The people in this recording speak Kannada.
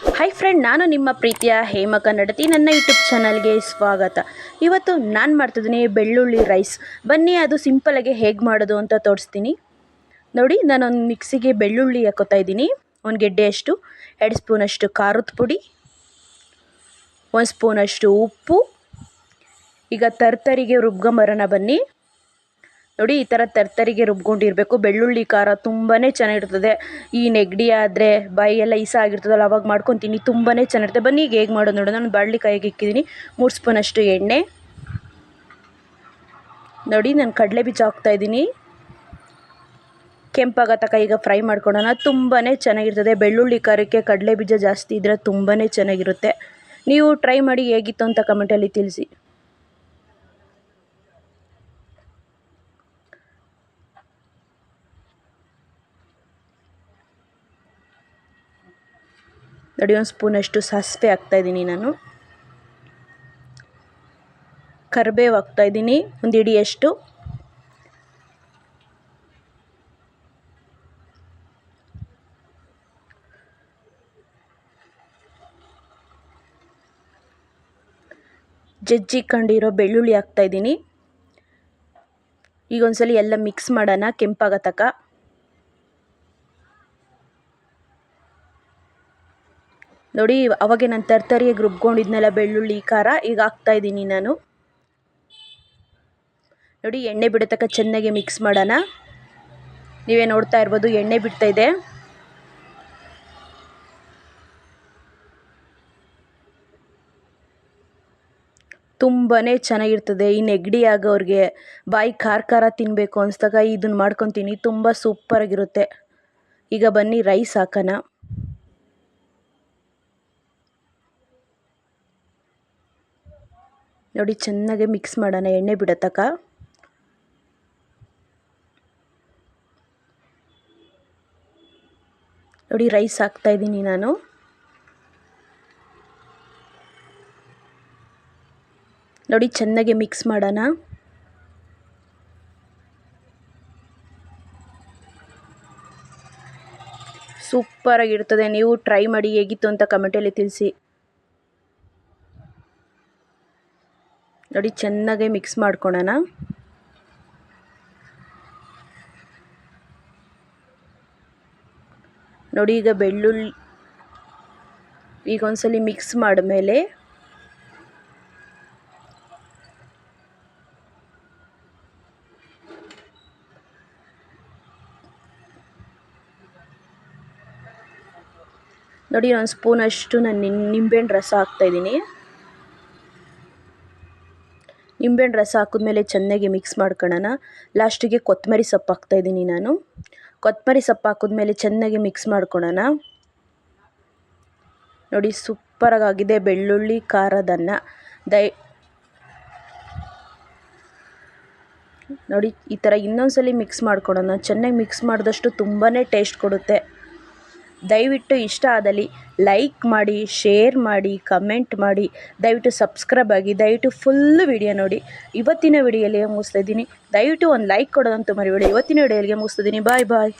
ಹಾಯ್ ಫ್ರೆಂಡ್, ನಾನು ನಿಮ್ಮ ಪ್ರೀತಿಯ ಹೇಮ ಕನ್ನಡತಿ. ನನ್ನ ಯೂಟ್ಯೂಬ್ ಚಾನಲ್ಗೆ ಸ್ವಾಗತ. ಇವತ್ತು ನಾನು ಮಾಡ್ತಿದ್ದೀನಿ ಬೆಳ್ಳುಳ್ಳಿ ರೈಸ್. ಬನ್ನಿ ಅದು ಸಿಂಪಲಾಗಿ ಹೇಗೆ ಮಾಡೋದು ಅಂತ ತೋರಿಸ್ತೀನಿ. ನೋಡಿ, ನಾನೊಂದು ಮಿಕ್ಸಿಗೆ ಬೆಳ್ಳುಳ್ಳಿ ಹಾಕೋತಾ ಇದ್ದೀನಿ. ಒಂದು ಗೆಡ್ಡೆಯಷ್ಟು, 2 ಸ್ಪೂನಷ್ಟು ಖಾರದ ಪುಡಿ, 1 ಸ್ಪೂನಷ್ಟು ಉಪ್ಪು. ಈಗ ತರ್ತರಿಗೆ ರುಬ್ಕೊಂಬರೋಣ ಬನ್ನಿ. ನೋಡಿ, ಈ ಥರ ತರ್ತರಿಗೆ ರುಬ್ಕೊಂಡಿರಬೇಕು. ಬೆಳ್ಳುಳ್ಳಿ ಖಾರ ತುಂಬಾ ಚೆನ್ನಾಗಿರ್ತದೆ. ಈ ನೆಗಡಿ ಆದರೆ ಬಾಯಿಯೆಲ್ಲ ಇಸ ಆಗಿರ್ತದಲ್ಲ, ಅವಾಗ ಮಾಡ್ಕೊತೀನಿ, ತುಂಬಾ ಚೆನ್ನಾಗಿರ್ತದೆ. ಬನ್ನಿ ಈಗ ಹೇಗೆ ಮಾಡೋದು ನೋಡೋಣ. ನಾನು ಬಾಣಲಿ ಕಾಯಿಗೆ ಇಕ್ಕಿದ್ದೀನಿ 3 ಸ್ಪೂನಷ್ಟು ಎಣ್ಣೆ. ನೋಡಿ, ನಾನು ಕಡಲೆ ಬೀಜ ಹಾಕ್ತಾಯಿದ್ದೀನಿ. ಕೆಂಪಾಗ ತಕ ಈಗ ಫ್ರೈ ಮಾಡ್ಕೊಳ್ಳೋಣ. ತುಂಬಾ ಚೆನ್ನಾಗಿರ್ತದೆ. ಬೆಳ್ಳುಳ್ಳಿ ಖಾರಕ್ಕೆ ಕಡಲೆ ಬೀಜ ಜಾಸ್ತಿ ಇದ್ದರೆ ತುಂಬಾ ಚೆನ್ನಾಗಿರುತ್ತೆ. ನೀವು ಟ್ರೈ ಮಾಡಿ ಹೇಗಿತ್ತು ಅಂತ ಕಮೆಂಟಲ್ಲಿ ತಿಳಿಸಿ. ನೋಡಿ, 1 ಸ್ಪೂನಷ್ಟು ಸಾಸಿವೆ ಹಾಕ್ತಾಯಿದ್ದೀನಿ ನಾನು. ಕರಿಬೇವು ಹಾಕ್ತಾಯಿದ್ದೀನಿ, 1 ಹಿಡಿಯಷ್ಟು. ಜಜ್ಜಿಕೊಂಡಿರೋ ಬೆಳ್ಳುಳ್ಳಿ ಹಾಕ್ತಾಯಿದ್ದೀನಿ. ಈಗ ಒಂದ್ಸಲ ಎಲ್ಲ ಮಿಕ್ಸ್ ಮಾಡೋಣ ಕೆಂಪಾಗ ತಕ. ನೋಡಿ, ಅವಾಗೆ ನಾನು ತರ್ತರಿಯಾಗಿ ರುಬ್ಕೊಂಡಿದ್ನೆಲ್ಲ ಬೆಳ್ಳುಳ್ಳಿ ಖಾರ ಈಗ ಹಾಕ್ತಾಯಿದ್ದೀನಿ ನಾನು. ನೋಡಿ, ಎಣ್ಣೆ ಬಿಡೋ ತನಕ ಚೆನ್ನಾಗಿ ಮಿಕ್ಸ್ ಮಾಡೋಣ. ನೀವೇ ನೋಡ್ತಾ ಇರ್ಬೋದು, ಎಣ್ಣೆ ಬಿಡ್ತಾಯಿದೆ. ತುಂಬಾ ಚೆನ್ನಾಗಿರ್ತದೆ. ಈ ನೆಗಡಿ ಆಗೋರಿಗೆ, ಬಾಯಿ ಖಾರ ಖಾರ ತಿನ್ನಬೇಕು ಅನಿಸ್ದಾಗ ಇದನ್ನು ಮಾಡ್ಕೊತೀನಿ, ತುಂಬ ಸೂಪರಾಗಿರುತ್ತೆ. ಈಗ ಬನ್ನಿ ರೈಸ್ ಹಾಕೋಣ. ನೋಡಿ, ಚೆನ್ನಾಗಿ ಮಿಕ್ಸ್ ಮಾಡೋಣ ಎಣ್ಣೆ ಬಿಡೋ ತನಕ. ನೋಡಿ, ರೈಸ್ ಹಾಕ್ತಾಯಿದ್ದೀನಿ ನಾನು. ನೋಡಿ, ಚೆನ್ನಾಗಿ ಮಿಕ್ಸ್ ಮಾಡೋಣ. ಸೂಪರಾಗಿರ್ತದೆ. ನೀವು ಟ್ರೈ ಮಾಡಿ ಹೇಗಿತ್ತು ಅಂತ ಕಮೆಂಟಲ್ಲಿ ತಿಳಿಸಿ. ನೋಡಿ, ಚೆನ್ನಾಗಿ ಮಿಕ್ಸ್ ಮಾಡ್ಕೊಳ್ಳೋಣ. ನೋಡಿ, ಈಗ ಬೆಳ್ಳುಳ್ಳಿ ಈಗ ಒಂದ್ಸಲಿ ಮಿಕ್ಸ್ ಮಾಡಿದ್ಮೇಲೆ ನೋಡಿ, 1 ಸ್ಪೂನಷ್ಟು ನಾನು ನಿಂಬೆಹಣ್ಣು ರಸ ಹಾಕ್ತಾಯಿದ್ದೀನಿ. ನಿಂಬೆಹಣ್ಣು ರಸ ಹಾಕಿದ್ಮೇಲೆ ಚೆನ್ನಾಗಿ ಮಿಕ್ಸ್ ಮಾಡ್ಕೊಳ್ಳೋಣ. ಲಾಸ್ಟಿಗೆ ಕೊತ್ತಂಬರಿ ಸೊಪ್ಪು ಹಾಕ್ತಾಯಿದ್ದೀನಿ ನಾನು. ಕೊತ್ತಂಬರಿ ಸೊಪ್ಪು ಹಾಕಿದ್ಮೇಲೆ ಚೆನ್ನಾಗಿ ಮಿಕ್ಸ್ ಮಾಡ್ಕೊಳ್ಳೋಣ. ನೋಡಿ, ಸೂಪರಾಗಿದೆ ಬೆಳ್ಳುಳ್ಳಿ ಖಾರದನ್ನ. ನೋಡಿ, ಈ ಥರ ಇನ್ನೊಂದ್ಸಲಿ ಮಿಕ್ಸ್ ಮಾಡ್ಕೊಳ್ಳೋಣ. ಚೆನ್ನಾಗಿ ಮಿಕ್ಸ್ ಮಾಡಿದಷ್ಟು ತುಂಬಾ ಟೇಸ್ಟ್ ಕೊಡುತ್ತೆ. ದಯವಿಟ್ಟು ಇಷ್ಟ ಆದಲ್ಲಿ ಲೈಕ್ ಮಾಡಿ, ಶೇರ್ ಮಾಡಿ, ಕಮೆಂಟ್ ಮಾಡಿ, ದಯವಿಟ್ಟು ಸಬ್ಸ್ಕ್ರೈಬ್ ಆಗಿ, ದಯವಿಟ್ಟು ಫುಲ್ಲು ವಿಡಿಯೋ ನೋಡಿ. ಇವತ್ತಿನ ವಿಡಿಯೋಲಿಗೆ ಮುಗಿಸ್ತಾ ಇದ್ದೀನಿ. ದಯವಿಟ್ಟು ಒಂದು ಲೈಕ್ ಕೊಡೋದಂತೂ ಮರಿಬೇಡಿ. ಇವತ್ತಿನ ವಿಡಿಯೋಲಿಗೆ ಮುಗಿಸ್ತಿದ್ದೀನಿ. ಬಾಯ್ ಬಾಯ್.